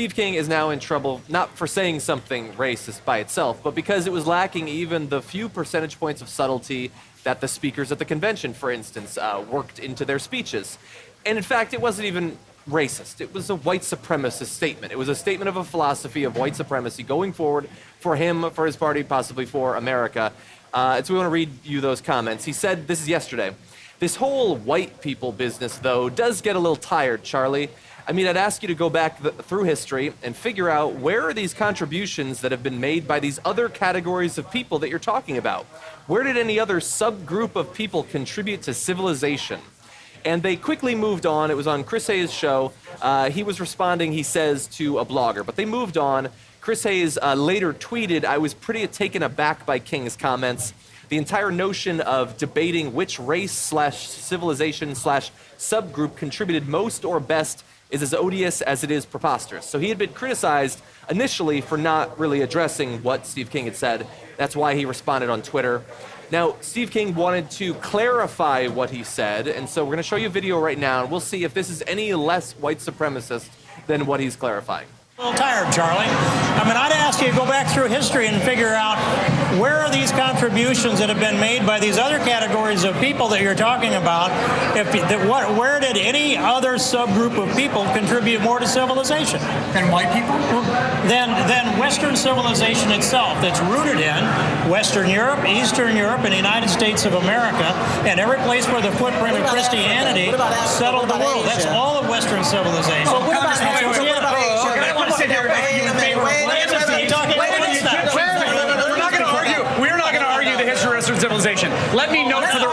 Steve King is now in trouble, not for saying something racist by itself, but because it was lacking even the few percentage points of subtlety that the speakers at the convention, for instance, worked into their speeches. And in fact, it wasn't even racist. It was a white supremacist statement. It was a statement of a philosophy of white supremacy going forward for him, for his party, possibly for America. So we want to read you those comments. He said, this is yesterday, "This whole white people business, though, does get a little tired, Charlie. I mean, I'd ask you to go back through history and figure out where are these contributions that have been made by these other categories of people that you're talking about? Where did any other subgroup of people contribute to civilization?" And they quickly moved on. It was on Chris Hayes' show. He was responding, he says, to a blogger. But they moved on. Chris Hayes later tweeted, "I was pretty taken aback by King's comments. The entire notion of debating which race/civilization/subgroup contributed most or best is as odious as it is preposterous." So he had been criticized initially for not really addressing what Steve King had said. That's why he responded on Twitter. Now, Steve King wanted to clarify what he said, and so we're going to show you a video right now, and we'll see if this is any less white supremacist than what he's clarifying. A little tired, Charlie. I mean, I'd ask you to go back through history and figure out where are these contributions that have been made by these other categories of people that you're talking about. Where did any other subgroup of people contribute more to civilization? And white people? Than Western civilization itself, that's rooted in Western Europe, Eastern Europe, and the United States of America, and every place where the footprint of Christianity settled the world. That's all of Western civilization. So what about Asia? I want to sit here and make you in favor of We're not going to argue the history of Western civilization. Let me note for the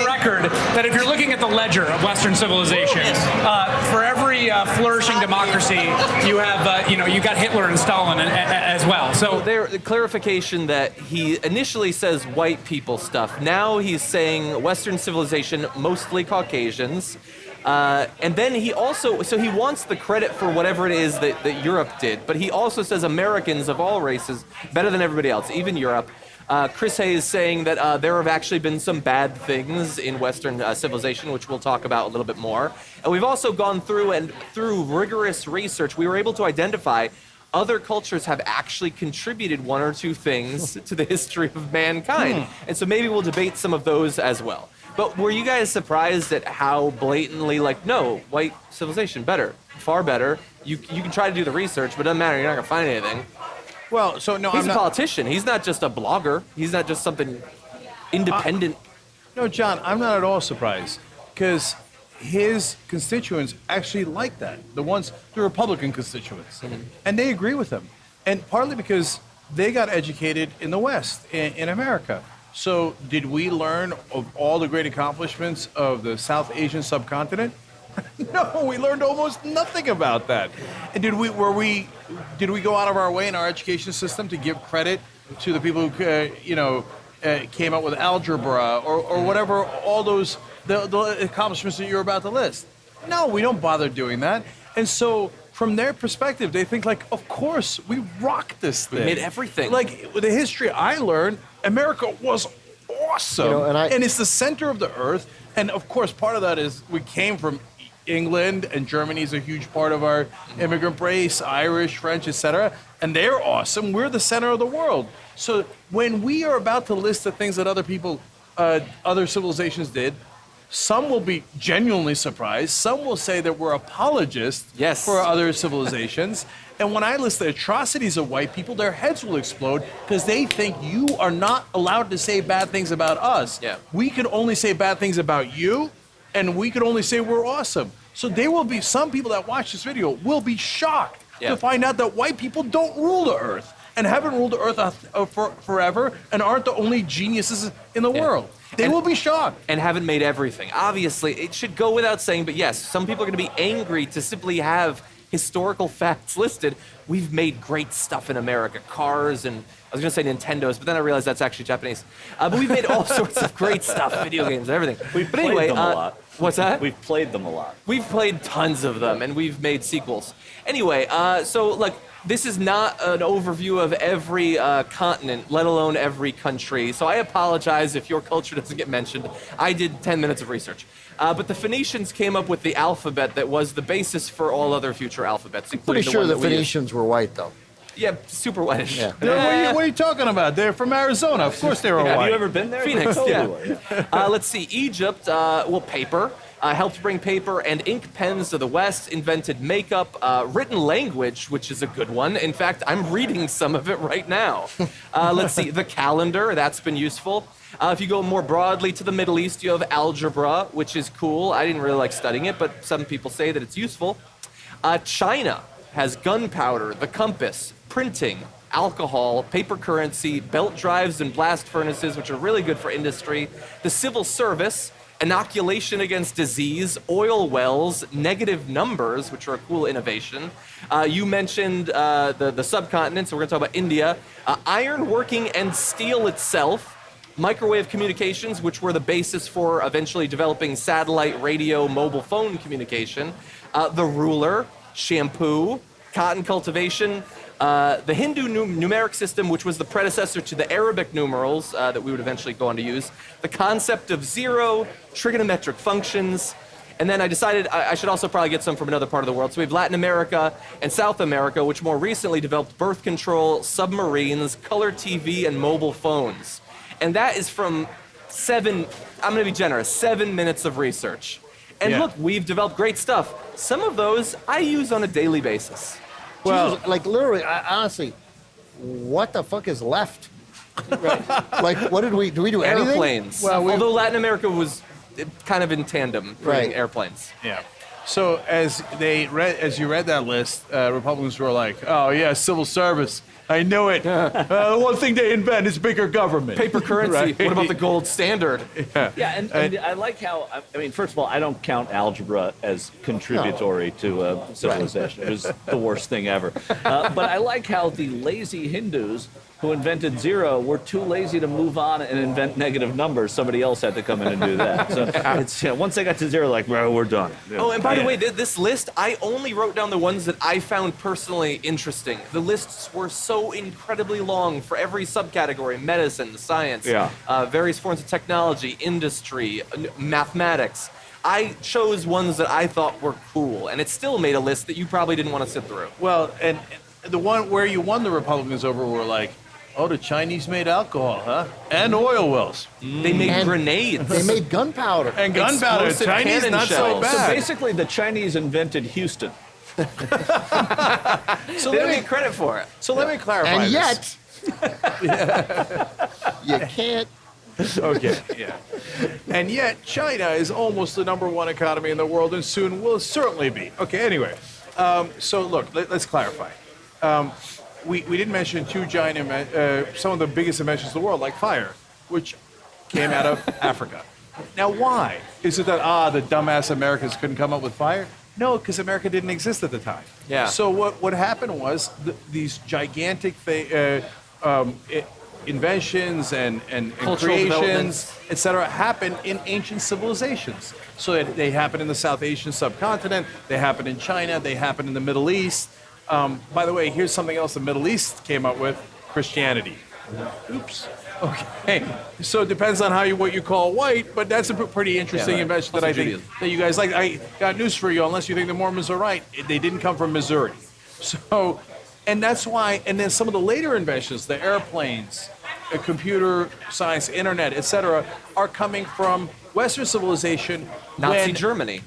record that if you're looking at the ledger of Western civilization, for every flourishing democracy, you have you got Hitler and Stalin as well. So there, the clarification that he initially says white people stuff. Now he's saying Western civilization, mostly Caucasians. And then he also, so he wants the credit for whatever it is that Europe did, but he also says Americans of all races better than everybody else, even Europe. Chris Hayes saying that there have actually been some bad things in Western civilization, which we'll talk about a little bit more. And we've also gone through, and through rigorous research, we were able to identify other cultures have actually contributed one or two things to the history of mankind. And so maybe we'll debate some of those as well. But were you guys surprised at how blatantly, like, no, white civilization, better, far better. You can try to do the research, but it doesn't matter, you're not going to find anything. Well, so no, He's a politician. He's not just a blogger. He's not just something independent. No, John, I'm not at all surprised because his constituents actually like that. The Republican constituents. And they agree with him. And partly because they got educated in the West, in America. So did we learn of all the great accomplishments of the South Asian subcontinent? No, we learned almost nothing about that. And did we go out of our way in our education system to give credit to the people who came up with algebra or whatever, all those the accomplishments that you're about to list? No, we don't bother doing that. And so from their perspective, they think like, of course, we rocked this thing. We made everything. Like with the history I learned, America was awesome. And it's the center of the earth. And of course, part of that is we came from England, and Germany is a huge part of our immigrant base, Irish, French, etc. And they're awesome. We're the center of the world. So when we are about to list the things that other people, other civilizations did, some will be genuinely surprised. Some will say that we're apologists for other civilizations. And when I list the atrocities of white people, their heads will explode because they think you are not allowed to say bad things about us. Yeah. We can only say bad things about you, and we can only say we're awesome. So there will be some people that watch this video will be shocked to find out that white people don't rule the earth and haven't ruled the earth forever and aren't the only geniuses in the world. They will be shocked. And haven't made everything. Obviously, it should go without saying, but yes, some people are going to be angry to simply have historical facts listed. We've made great stuff in America, cars, and I was going to say Nintendos, but then I realized that's actually Japanese. But we've made all sorts of great stuff, video games and everything. We've played them a lot. What's that? We've played them a lot. We've played tons of them, and we've made sequels. Anyway, so like, This is not an overview of every continent, let alone every country. So I apologize if your culture doesn't get mentioned. I did 10 minutes of research. But the Phoenicians came up with the alphabet that was the basis for all other future alphabets, including Pretty sure one the that we use. Phoenicians were white, though. Yeah, super whitish. Yeah. What are you talking about? They're from Arizona. Of course they were white. Have you ever been there? Phoenix, Totally. yeah. Let's see, Egypt, paper. Helped bring paper and ink pens to the West, invented makeup, written language, which is a good one. In fact, I'm reading some of it right now. Let's see, the calendar, that's been useful. If you go more broadly to the Middle East, you have algebra, which is cool. I didn't really like studying it, but some people say that it's useful. China has gunpowder, the compass, printing, alcohol, paper currency, belt drives and blast furnaces, which are really good for industry. The civil service, inoculation against disease, oil wells, negative numbers, which are a cool innovation. You mentioned the subcontinent, so we're going to talk about India. Iron working and steel itself. Microwave communications, which were the basis for eventually developing satellite, radio, mobile phone communication. The ruler, shampoo, cotton cultivation. The Hindu numeric system, which was the predecessor to the Arabic numerals that we would eventually go on to use, the concept of zero, trigonometric functions, and then I decided I should also probably get some from another part of the world. So we have Latin America and South America, which more recently developed birth control, submarines, color TV, and mobile phones. And that is from I'm going to be generous, 7 minutes of research. And Yeah. look, we've developed great stuff. Some of those I use on a daily basis. Well, Jesus, like literally, honestly, what the fuck is left? Like, what do we do anything? Airplanes. Well, Although Latin America was kind of in tandem creating Right. airplanes. yeah. So as you read that list, Republicans were like, "Oh yeah, civil service. I knew it. The one thing they invent is bigger government. Paper currency. Right. What about the gold standard? Yeah, and I like how, I mean, first of all, I don't count algebra as contributory to civilization. It was the worst thing ever. But I like how the lazy Hindus who invented zero were too lazy to move on and invent negative numbers. Somebody else had to come in and do that. So it's, once they got to zero, like, well, we're done. Oh, and by the way, this list, I only wrote down the ones that I found personally interesting. The lists were so incredibly long for every subcategory: medicine, science, various forms of technology, industry, mathematics. I chose ones that I thought were cool, and it still made a list that you probably didn't want to sit through. Well, and the one where you won the Republicans over were like, oh, the Chinese made alcohol, huh? And oil wells. They made And grenades. They made gunpowder. And gunpowder. Explosive Chinese, cannon not so shells. So bad. basically, the Chinese invented Houston. So they don't get credit for it. So let me clarify And this. yet, you can't. Okay, yeah. And yet, China is almost the #1 economy in the world and soon will certainly be. Okay, anyway. So look, let's clarify. We didn't mention two giant, some of the biggest inventions in the world, like fire, which came out of Africa. Now, why? Is it that, the dumbass Americans couldn't come up with fire? No, because America didn't exist at the time. Yeah. So what happened was these gigantic inventions and Cultural creations, developments. etc., happened in ancient civilizations. So they happened in the South Asian subcontinent, they happened in China, they happened in the Middle East. By the way, here's something else the Middle East came up with: Christianity. Oops. Okay. So it depends on what you call white, but that's a pretty interesting invention that Also I think Judaism. that you guys like. I got news for you. Unless you think the Mormons are right, they didn't come from Missouri. So, and that's why. And then some of the later inventions, the airplanes, computer science, internet, etc., are coming from Western civilization. Nazi Germany.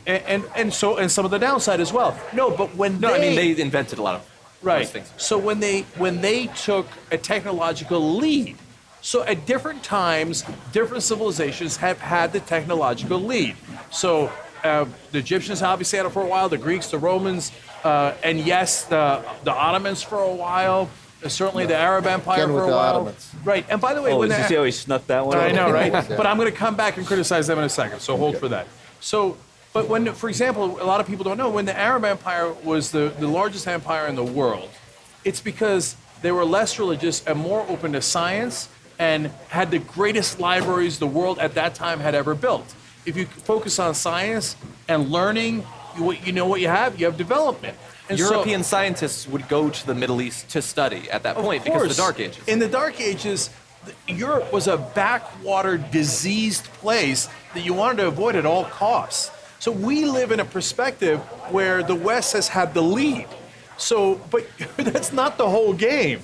And some of the downside as well. No, but when No, I mean, they invented a lot of right. those things. So when they took a technological lead, so at different times, different civilizations have had the technological lead. So the Egyptians obviously had it for a while, the Greeks, the Romans, and yes, the Ottomans for a while. Certainly the Arab Empire Again for with a the while. Ottomans. Right. And by the way, Oh, when did you see how he snuck that one? I out? know, right? But I'm going to come back and criticize them in a second, so hold for that. So, but when, for example, a lot of people don't know, when the Arab Empire was the largest empire in the world, it's because they were less religious and more open to science and had the greatest libraries the world at that time had ever built. If you focus on science and learning you know what you have? You have development. And so- European scientists would go to the Middle East to study at that point because of the Dark Ages. In the Dark Ages, Europe was a backwater, diseased place that you wanted to avoid at all costs. So we live in a perspective where the West has had the lead. So, but that's not the whole game.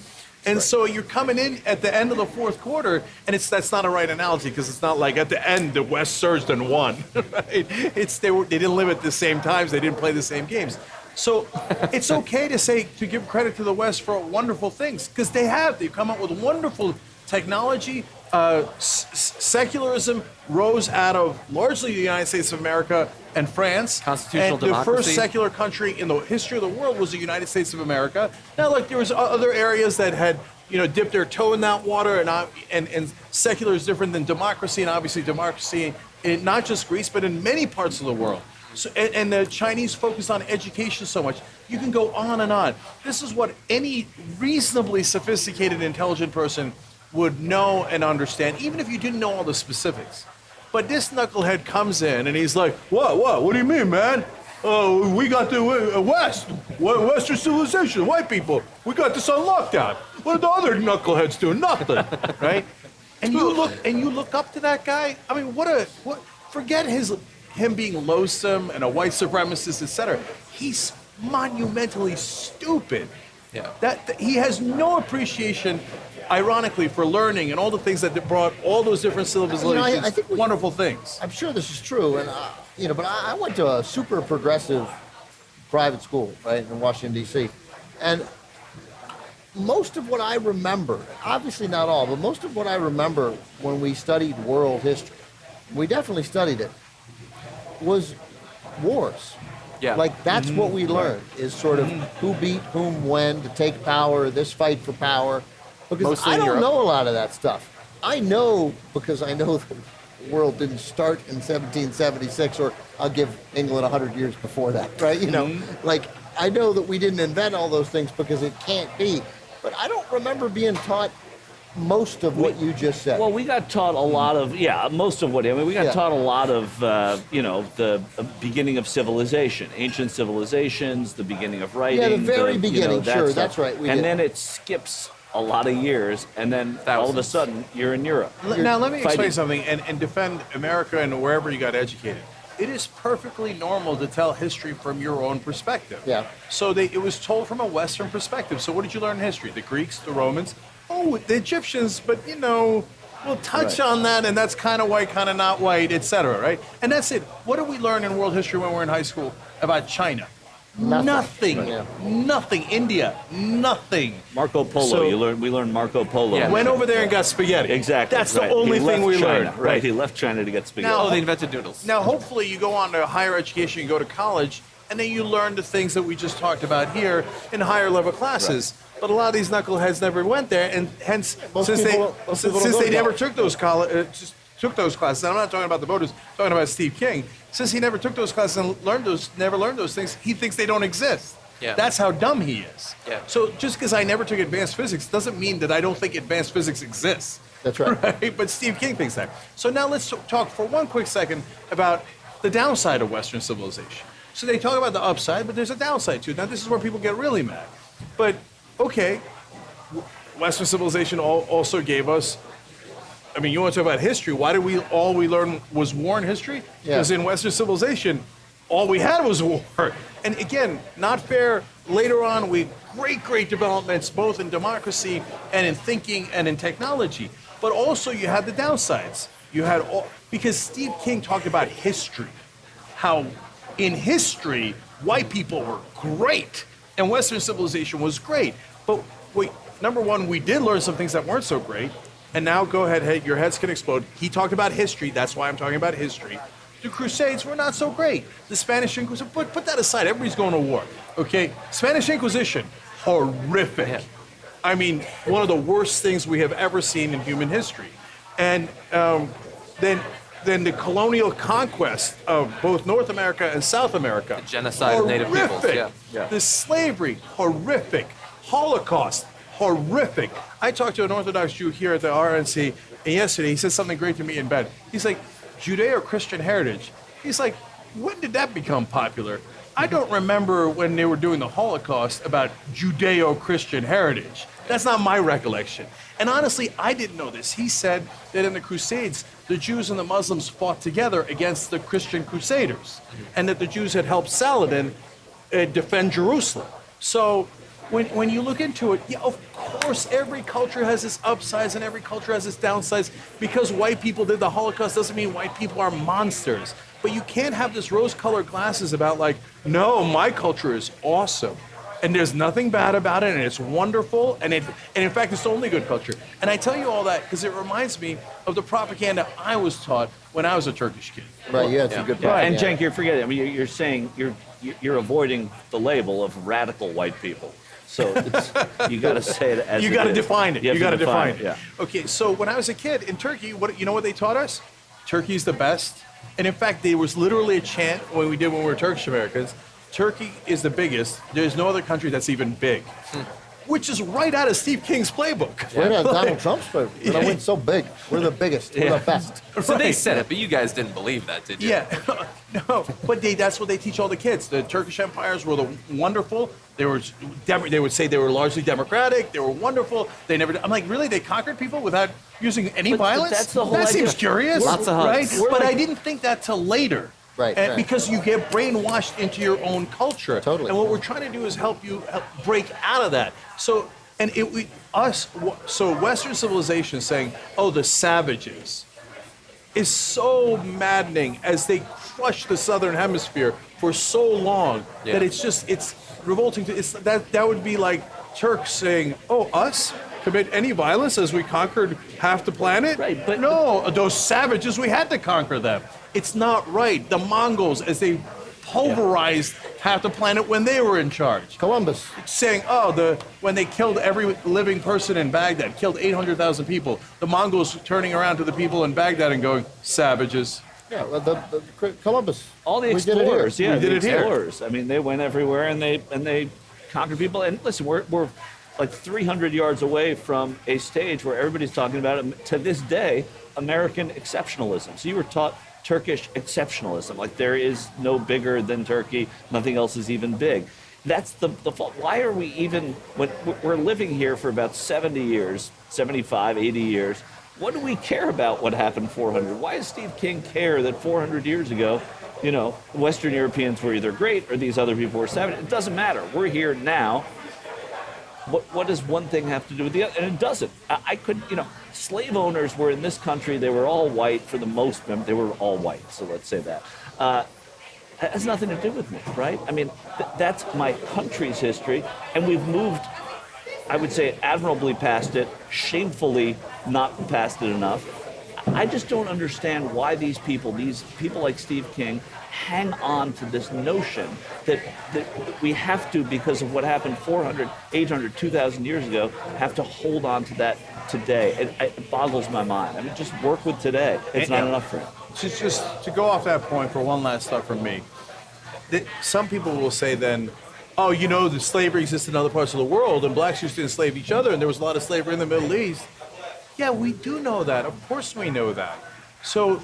And so you're coming in at the end of the fourth quarter, and that's not a right analogy because it's not like at the end the West surged and won. Right? They didn't live at the same times, they didn't play the same games. So it's okay to give credit to the West for wonderful things because they've come up with wonderful technology. Secularism rose out of largely the United States of America and France. Constitutional and democracy. The first secular country in the history of the world was the United States of America. Now, look, there was other areas that had dipped their toe in that water, and secular is different than democracy, and obviously democracy in not just Greece but in many parts of the world. So, and the Chinese focus on education so much. You can go on and on. This is what any reasonably sophisticated, intelligent person would know and understand, even if you didn't know all the specifics. But this knucklehead comes in and he's like, what do you mean, man? Oh, we got the Western civilization, white people. We got this on lockdown. What are the other knuckleheads doing? Nothing, right? And you look up to that guy. I mean, forget him being loathsome and a white supremacist, etc. He's monumentally stupid. Yeah. That he has no appreciation, ironically, for learning and all the things that brought all those different civilizations, I think wonderful things. I'm sure this is true, and but I went to a super progressive private school, right, in Washington D.C., and most of what I remember, obviously not all, but most of what I remember when we studied world history, we definitely studied it, was wars. Yeah. Like that's what we learned is sort of who beat whom when to take power, this fight for power. Because Mostly I in don't Europe. know a lot of that stuff. I know because I know the world didn't start in 1776, or I'll give England 100 years before that, right? Like I know that we didn't invent all those things because it can't be. But I don't remember being taught most of what you just said. Well, we got taught a lot of, most of what, we got taught a lot of, the beginning of civilization, ancient civilizations, the beginning of writing. Yeah, the very beginning, that sure, stuff. that's right, we And did. then it skips a lot of years, and then all of a sudden, you're in Europe. Now, let me explain fighting. something and defend America and wherever you got educated. It is perfectly normal to tell history from your own perspective. Yeah. So it was told from a Western perspective. So what did you learn in history? The Greeks, the Romans, the Egyptians, but we'll touch on that, and that's kind of white, kind of not white, etc. Right? And that's it. What did we learn in world history when we were in high school about China? Nothing. Yeah. Nothing. India. Nothing. Marco Polo, So- we learned Marco Polo. Yeah. Went over there and got spaghetti. Exactly. That's right. the only He thing left we China, learned. Right. He left China to get spaghetti. Oh, they invented noodles. Now, hopefully, you go on to higher education, you go to college, and then you learn the ththings that we just talked about here in higher level classes. But a lot of these knuckleheads never went there, and hence, Most since people don't they go never to took those took those classes. And I'm not talking about the voters, I'm talking about Steve King. Since he never took those classes and never learned those things, he thinks they don't exist. Yeah. That's how dumb he is. Yeah. So just because I never took advanced physics doesn't mean that I don't think advanced physics exists. That's right. Right? But Steve King thinks that. So now let's talk for one quick second about the downside of Western civilization. So they talk about the upside, but there's a downside too. Now this is where people get really mad. But okay, Western civilization also gave us. I mean, you want to talk about history? Why did all we learned was war in history? Yeah. Because in Western civilization, all we had was war. And again, not fair. Later on, great developments both in democracy and in thinking and in technology. But also, you had the downsides. You had because Steve King talked about history, how in history white people were great and Western civilization was great. But wait, number one, we did learn some things that weren't so great. And now, go ahead, hey, your heads can explode. He talked about history. That's why I'm talking about history. The Crusades were not so great. The Spanish Inquisition, put that aside. Everybody's going to war, okay? Spanish Inquisition, horrific. Yeah. I mean, one of the worst things we have ever seen in human history. And then the colonial conquest of both North America and South America. The genocide of native peoples, horrific. yeah. The slavery, horrific. Holocaust, horrific. I talked to an Orthodox Jew here at the RNC, and yesterday he said something great to me in bed. He's like, Judeo-Christian heritage. He's like, when did that become popular? I don't remember when they were doing the Holocaust about Judeo-Christian heritage. That's not my recollection. And honestly, I didn't know this. He said that in the Crusades, the Jews and the Muslims fought together against the Christian Crusaders, and that the Jews had helped Saladin defend Jerusalem. So when you look into it, yeah, of course, every culture has its upsides and every culture has its downsides. Because white people did the Holocaust doesn't mean white people are monsters. But you can't have this rose-colored glasses about like, no, my culture is awesome. And there's nothing bad about it, and it's wonderful, and in fact, it's only good culture. And I tell you all that because it reminds me of the propaganda I was taught when I was a Turkish kid. Right, yeah, it's a good point. And yeah. Cenk, you're forgetting. I mean, you're saying you're avoiding the label of radical white people. So you got to say it as You it got to is. define it. You got to define it. Yeah. Okay, so when I was a kid in Turkey, you know what they taught us? Turkey's the best. And in fact, there was literally a chant when we were Turkish Americans. Turkey is the biggest. There's no other country that's even big. Which is right out of Steve King's playbook. Right out of Donald Trump's playbook. You know, we're so big. We're the biggest. We're the best. So they said it, but you guys didn't believe that, did you? Yeah, no, but that's what they teach all the kids. The Turkish empires were wonderful. They would say they were largely democratic. They were wonderful. I'm like, really? They conquered people without using any violence? that's the whole That idea. seems curious. Lots of hugs. Right? But I didn't think that till later. Right, And right. because you get brainwashed into your own culture. Totally. And what we're trying to do is help break out of that. So Western civilization saying, oh, the savages, is so maddening as they crush the Southern Hemisphere for so long that it's revolting. That would be like Turks saying, oh, us? Commit any violence as we conquered half the planet? Right, but no, those savages, we had to conquer them. It's not right. The Mongols, as they pulverized half the planet when they were in charge. Columbus. Saying, when they killed every living person in Baghdad, killed 800,000 people, the Mongols turning around to the people in Baghdad and going, savages. Yeah, well, the Columbus. All the We did it here. explorers, yeah, We did the it here. explorers. I mean, they went everywhere and they conquered people. And listen, we're like 300 yards away from a stage where everybody's talking about it to this day, American exceptionalism. So you were taught Turkish exceptionalism, like there is no bigger than Turkey, nothing else is even big. That's the fault. Why are we even, when we're living here for about 70 years, 75, 80 years, what do we care about what happened 400? Why does Steve King care that 400 years ago, Western Europeans were either great or these other people were savage? It doesn't matter. We're here now. What does one thing have to do with the other? And it doesn't. I could, slave owners were in this country. They were all white for the most. They were all white. So let's say that. It has nothing to do with me, right? I mean, that's my country's history, and we've moved, I would say, admirably past it, shamefully not past it enough. I just don't understand why these people like Steve King, hang on to this notion that we have to, because of what happened 400, 800, 2,000 years ago, have to hold on to that today. It boggles my mind. I mean, just work with today. It's not enough for him. Just to go off that point for one last thought from me, some people will say then, oh, the slavery exists in other parts of the world, and blacks used to enslave each other, and there was a lot of slavery in the Middle East. Yeah, we do know that. Of course we know that. So,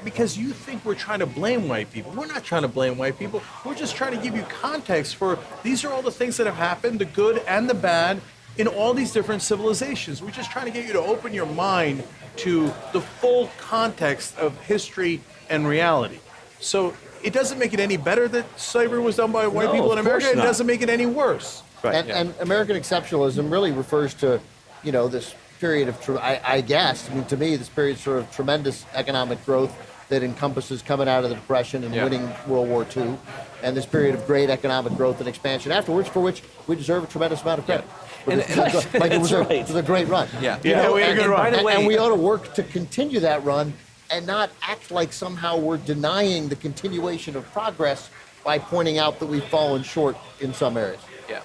because you think we're trying to blame white people. We're not trying to blame white people. We're just trying to give you context for these are all the things that have happened, the good and the bad, in all these different civilizations. We're just trying to get you to open your mind to the full context of history and reality. So, it doesn't make it any better that slavery was done by white people in America. It doesn't make it any worse. Right. And American exceptionalism really refers to, this period of, I guess, to me, this period sort of tremendous economic growth that encompasses coming out of the Depression and winning World War II, and this period of great economic growth and expansion afterwards, for which we deserve a tremendous amount of credit. Like it was a great run. Yeah. We had a good run. By the way, And we ought to work to continue that run and not act like somehow we're denying the continuation of progress by pointing out that we've fallen short in some areas. Yeah.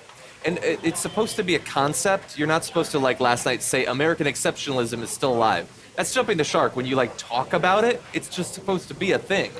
And it's supposed to be a concept. You're not supposed to, like last night, say American exceptionalism is still alive. That's jumping the shark. When you talk about it, it's just supposed to be a thing.